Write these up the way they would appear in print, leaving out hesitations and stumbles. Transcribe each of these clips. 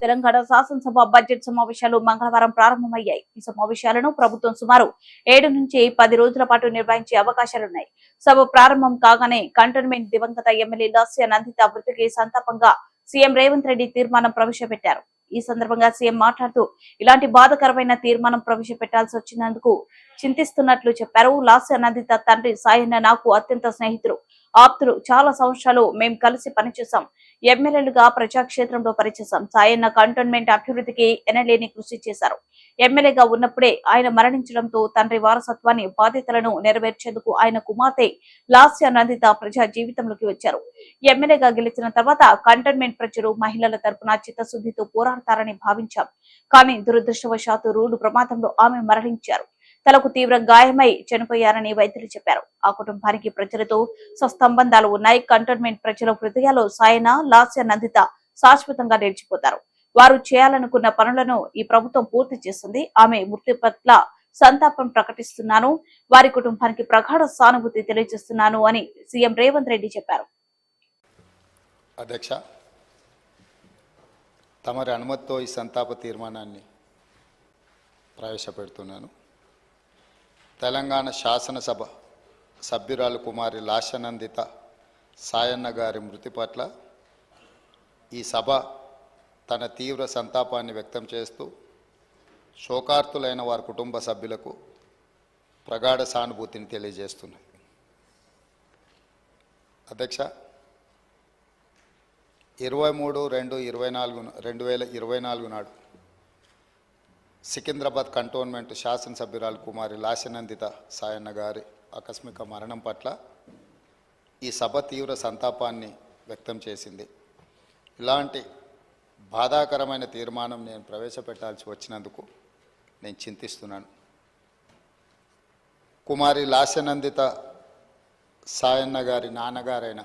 తెలంగాణ శాసనసభ బడ్జెట్ సమావేశాలు మంగళవారం ప్రారంభమయ్యాయి. ఈ సమావేశాలను ప్రభుత్వం సుమారు 7 నుంచి 10 రోజుల పాటు నిర్వహించే అవకాశాలున్నాయి. సభ ప్రారంభం కాగానే కంటోన్మెంట్ దివంగత ఎమ్మెల్యే లాస్య నందిత మృతికి సంతాపంగా సీఎం రేవంత్ రెడ్డి తీర్మానం ప్రవేశపెట్టారు. ఈ సందర్భంగా సీఎం మాట్లాడుతూ ఇలాంటి బాధాకరమైన తీర్మానం ప్రవేశపెట్టాల్సి వచ్చినందుకు చింతిస్తున్నట్లు చెప్పారు. లాస్య నందిత తండ్రి సాయన్న నాకు అత్యంత స్నేహితులు, ఆప్తులు. చాలా సంవత్సరాలు మేం కలిసి పనిచేశాం. ఎమ్మెల్యేలుగా ప్రజాక్షేత్రంలో పనిచేశాం. సాయన్న కంటోన్మెంట్ అభివృద్ధికి ఎనలేని కృషి చేశారు. ఎమ్మెల్యేగా ఉన్నప్పుడే ఆయన మరణించడంతో తండ్రి వారసత్వాన్ని బాధ్యతలను నెరవేర్చేందుకు ఆయన కుమార్తె లాస్య నందిత ప్రజా జీవితంలోకి వచ్చారు. ఎమ్మెల్యేగా గెలిచిన తర్వాత కంటోన్మెంట్ ప్రజలు మహిళల తరపున చిత్తశుద్ధితో పోరాడతారని భావించాం. కానీ దురదృష్టవశాత్తు రోడ్డు ప్రమాదంలో ఆమె మరణించారు. తలకు తీవ్ర గాయమై చనిపోయారని వైద్యులు చెప్పారు. ఆ కుటుంబానికి ప్రజలతో సంబంధాలు ఉన్నాయి. కంటోన్మెంట్ ప్రజల హృదయాల్లో సాయన, లాస్య నందిత శాశ్వతంగా నిలిచిపోతారు. వారు చేయాలనుకున్న పనులను ఈ ప్రభుత్వం పూర్తి చేస్తుంది. ఆమె మృతి పట్ల సంతాపం ప్రకటిస్తున్నాను. వారి కుటుంబానికి ప్రగాఢ సానుభూతి తెలియజేస్తున్నాను అని సీఎం రేవంత్ రెడ్డి చెప్పారు. అధ్యక్ష, తమరి అనుమతితో ఈ సంతాప తీర్మానాన్ని ప్రవేశపెడుతున్నాను. తెలంగాణ శాసనసభ సభ్యురాలు కుమారి లాస్యనందిత సాయన్న గారి మృతి పట్ల ఈ సభ తన తీవ్ర సంతాపాన్ని వ్యక్తం చేస్తూ శోకార్తులైన వారి కుటుంబ సభ్యులకు ప్రగాఢ సానుభూతిని తెలియజేస్తున్నది. అధ్యక్ష, 23/2/2024 నాడు సికింద్రాబాద్ కంటోన్మెంట్ శాసనసభ్యురాలు కుమారి లాస్యనందిత సాయన్న గారి ఆకస్మిక మరణం పట్ల ఈ సభ తీవ్ర సంతాపాన్ని వ్యక్తం చేసింది. ఇలాంటి బాధాకరమైన తీర్మానం నేను ప్రవేశపెట్టాల్సి వచ్చినందుకు నేను చింతిస్తున్నాను. కుమారి లాస్యనందిత సాయన్న గారి నాన్నగారైన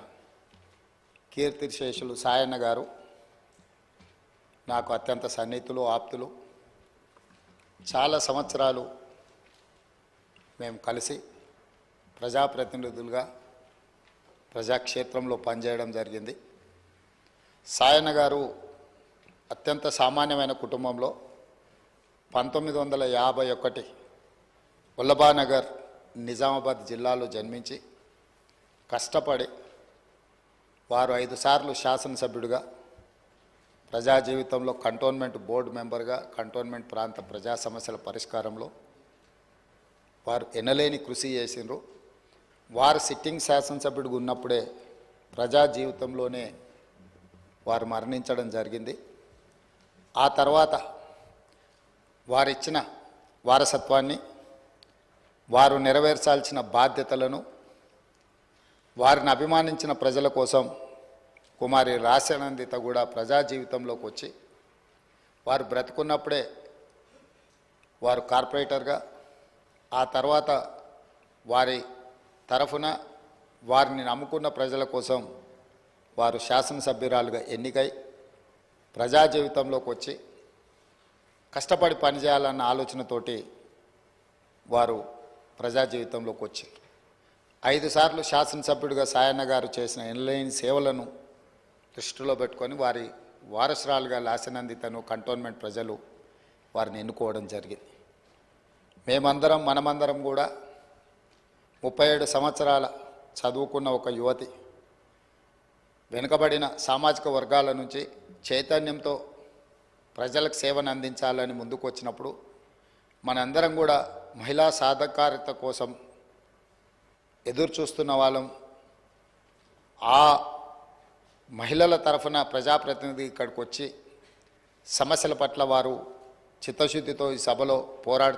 కీర్తిశేషులు సాయన్న గారు నాకు అత్యంత సన్నిహితులు, ఆప్తులు. చాలా సంవత్సరాలు మేము కలిసి ప్రజాప్రతినిధులుగా ప్రజాక్షేత్రంలో పనిచేయడం జరిగింది. సాయన్న గారు అత్యంత సామాన్యమైన కుటుంబంలో 1951 వల్లభానగర్ నిజామాబాద్ జిల్లాలో జన్మించి కష్టపడి వారు 5 సార్లు శాసనసభ్యుడిగా, ప్రజా జీవితంలో కంటోన్మెంట్ బోర్డు మెంబర్గా, కంటోన్మెంట్ ప్రాంత ప్రజా సమస్యల పరిష్కారంలో వారు ఎనలేని కృషి చేసిండ్రు. వారు సిట్టింగ్ శాసనసభ్యుడిగా ఉన్నప్పుడే ప్రజా జీవితంలోనే వారు మరణించడం జరిగింది. ఆ తర్వాత వారిచ్చిన వారసత్వాన్ని, వారు నెరవేర్చాల్సిన బాధ్యతలను, వారిని అభిమానించిన ప్రజల కోసం కుమారి లాస్యనందిత కూడా ప్రజా జీవితంలోకి వచ్చి వారు బ్రతుకున్నప్పుడే వారు కార్పొరేటర్గా, ఆ తర్వాత వారి తరఫున వారిని నమ్ముకున్న ప్రజల కోసం వారు శాసనసభ్యురాలుగా ఎన్నికై ప్రజా జీవితంలోకి వచ్చి కష్టపడి పనిచేయాలన్న ఆలోచనతోటి వారు ప్రజా జీవితంలోకి వచ్చారు. 5 సార్లు శాసనసభ్యుడిగా సాయన్న గారు చేసిన ఎనలేని సేవలను దృష్టిలో పెట్టుకొని వారి వారసురాలుగా లాస్యనందితను కంటోన్మెంట్ ప్రజలు వారిని ఎన్నుకోవడం జరిగింది. మనమందరం కూడా 37 సంవత్సరాల చదువుకున్న ఒక యువతి, వెనుకబడిన సామాజిక వర్గాల నుంచి చైతన్యంతో ప్రజలకు సేవను అందించాలని ముందుకు వచ్చినప్పుడు మనందరం కూడా మహిళా సాధికారత కోసం ఎదురు చూస్తున్న వాళ్ళం. ఆ మహిళల తరఫున ప్రజాప్రతినిధి ఇక్కడికి వచ్చి సమస్యల పట్ల వారు చిత్తశుద్ధితో ఈ సభలో పోరాడుతూ